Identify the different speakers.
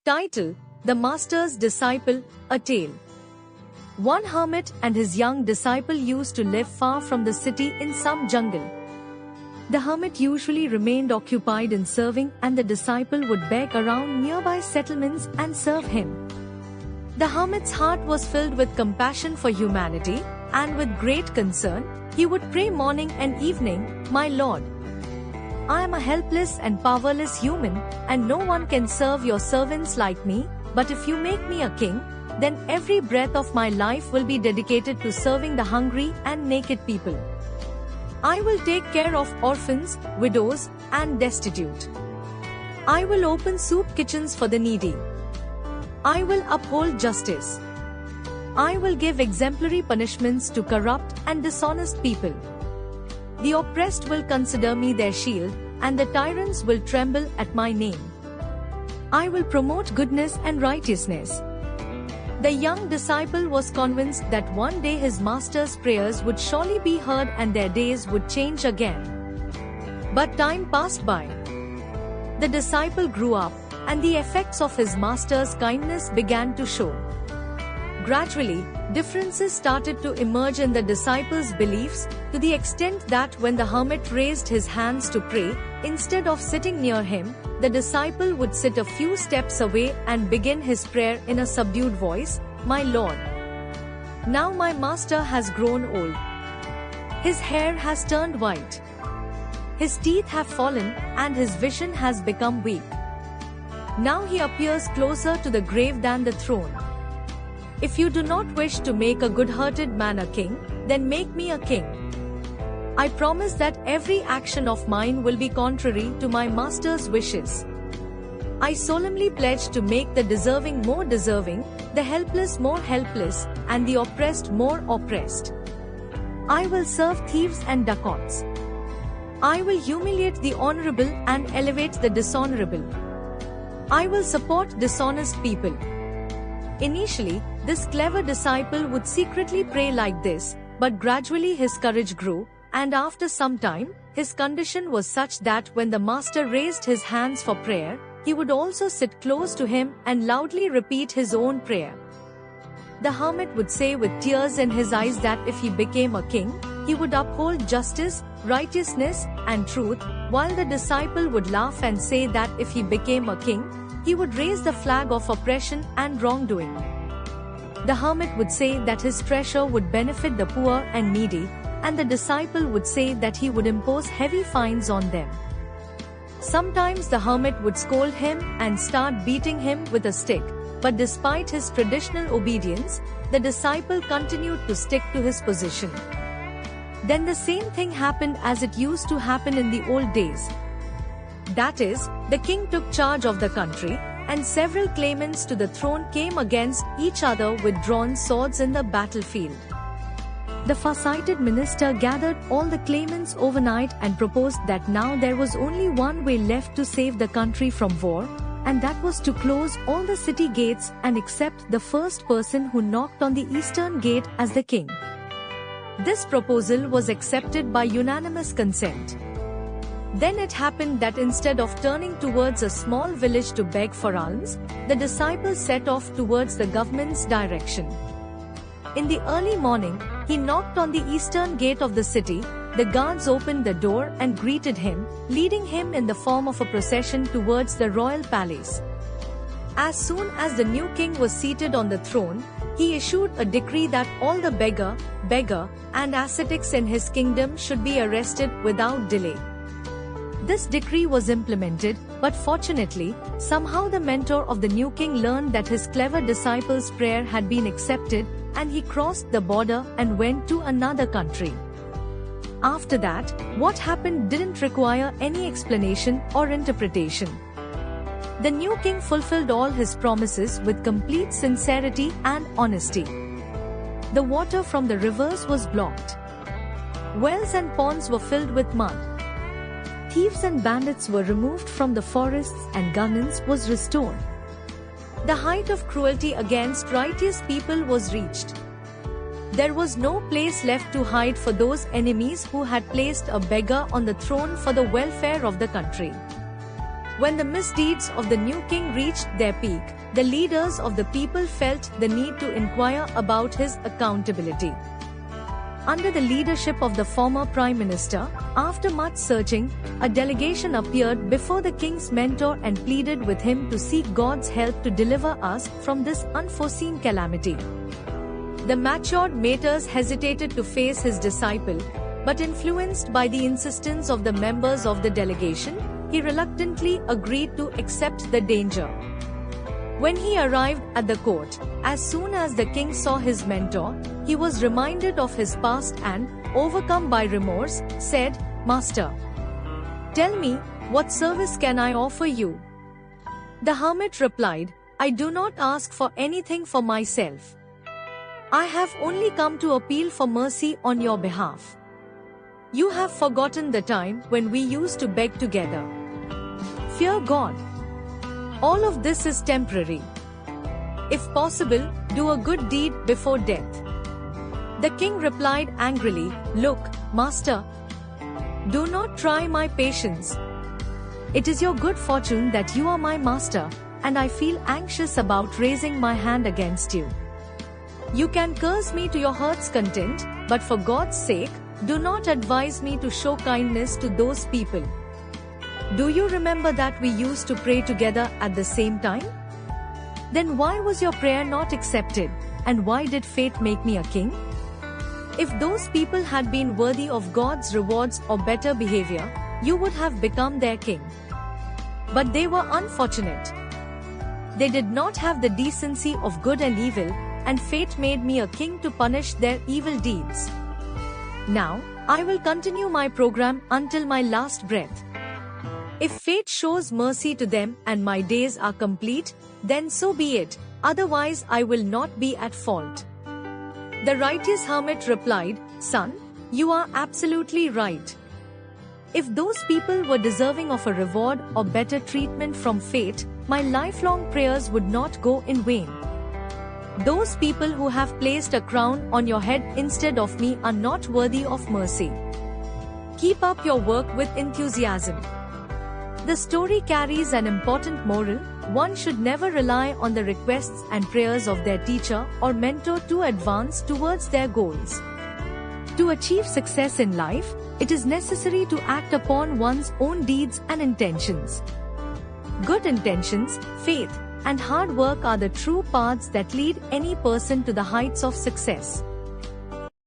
Speaker 1: Title: The Master's Disciple, a Tale. One hermit and his young disciple used to live far from the city in some jungle. The hermit usually remained occupied in serving, and the disciple would beg around nearby settlements and serve him. The hermit's heart was filled with compassion for humanity, and with great concern, he would pray morning and evening, "My Lord, I am a helpless and powerless human, and no one can serve your servants like me, but if you make me a king, then every breath of my life will be dedicated to serving the hungry and naked people. I will take care of orphans, widows, and destitute. I will open soup kitchens for the needy. I will uphold justice. I will give exemplary punishments to corrupt and dishonest people. The oppressed will consider me their shield, and the tyrants will tremble at my name. I will promote goodness and righteousness." The young disciple was convinced that one day his master's prayers would surely be heard and their days would change again. But time passed by. The disciple grew up, and the effects of his master's kindness began to show. Gradually, differences started to emerge in the disciple's beliefs, to the extent that when the hermit raised his hands to pray, instead of sitting near him, the disciple would sit a few steps away and begin his prayer in a subdued voice, "My Lord, now my master has grown old. His hair has turned white. His teeth have fallen, and his vision has become weak. Now he appears closer to the grave than the throne. If you do not wish to make a good-hearted man a king, then make me a king. I promise that every action of mine will be contrary to my master's wishes. I solemnly pledge to make the deserving more deserving, the helpless more helpless, and the oppressed more oppressed. I will serve thieves and dacoits. I will humiliate the honorable and elevate the dishonorable. I will support dishonest people." Initially, this clever disciple would secretly pray like this, but gradually his courage grew, and after some time, his condition was such that when the master raised his hands for prayer, he would also sit close to him and loudly repeat his own prayer. The hermit would say with tears in his eyes that if he became a king, he would uphold justice, righteousness, and truth, while the disciple would laugh and say that if he became a king, he would raise the flag of oppression and wrongdoing. The hermit would say that his treasure would benefit the poor and needy, and the disciple would say that he would impose heavy fines on them. Sometimes the hermit would scold him and start beating him with a stick, but despite his traditional obedience, the disciple continued to stick to his position. Then the same thing happened as it used to happen in the old days. That is, the king took charge of the country, and several claimants to the throne came against each other with drawn swords in the battlefield. The far-sighted minister gathered all the claimants overnight and proposed that now there was only one way left to save the country from war, and that was to close all the city gates and accept the first person who knocked on the eastern gate as the king. This proposal was accepted by unanimous consent. Then it happened that instead of turning towards a small village to beg for alms, the disciple set off towards the government's direction. In the early morning, he knocked on the eastern gate of the city. The guards opened the door and greeted him, leading him in the form of a procession towards the royal palace. As soon as the new king was seated on the throne, he issued a decree that all the beggar, and ascetics in his kingdom should be arrested without delay. This decree was implemented, but fortunately, somehow the mentor of the new king learned that his clever disciple's prayer had been accepted, and he crossed the border and went to another country. After that, what happened didn't require any explanation or interpretation. The new king fulfilled all his promises with complete sincerity and honesty. The water from the rivers was blocked. Wells and ponds were filled with mud. Thieves and bandits were removed from the forests and governance was restored. The height of cruelty against righteous people was reached. There was no place left to hide for those enemies who had placed a beggar on the throne for the welfare of the country. When the misdeeds of the new king reached their peak, the leaders of the people felt the need to inquire about his accountability. Under the leadership of the former Prime Minister, after much searching, a delegation appeared before the king's mentor and pleaded with him to seek God's help to deliver us from this unforeseen calamity. The matured Matters hesitated to face his disciple, but influenced by the insistence of the members of the delegation, he reluctantly agreed to accept the danger. When he arrived at the court, as soon as the king saw his mentor, he was reminded of his past and, overcome by remorse, said, "Master, tell me, what service can I offer you?" The hermit replied, "I do not ask for anything for myself. I have only come to appeal for mercy on your behalf. You have forgotten the time when we used to beg together. Fear God. All of this is temporary. If possible, do a good deed before death." The king replied angrily, "Look, master, do not try my patience. It is your good fortune that you are my master, and I feel anxious about raising my hand against you. You can curse me to your heart's content, but for God's sake, do not advise me to show kindness to those people. Do you remember that we used to pray together at the same time? Then why was your prayer not accepted, and why did fate make me a king? If those people had been worthy of God's rewards or better behavior, you would have become their king. But they were unfortunate. They did not have the decency of good and evil, and fate made me a king to punish their evil deeds. Now, I will continue my program until my last breath. If fate shows mercy to them and my days are complete, then so be it, otherwise I will not be at fault." The righteous hermit replied, "Son, you are absolutely right. If those people were deserving of a reward or better treatment from fate, my lifelong prayers would not go in vain. Those people who have placed a crown on your head instead of me are not worthy of mercy. Keep up your work with enthusiasm." The story carries an important moral: one should never rely on the requests and prayers of their teacher or mentor to advance towards their goals. To achieve success in life, it is necessary to act upon one's own deeds and intentions. Good intentions, faith, and hard work are the true paths that lead any person to the heights of success.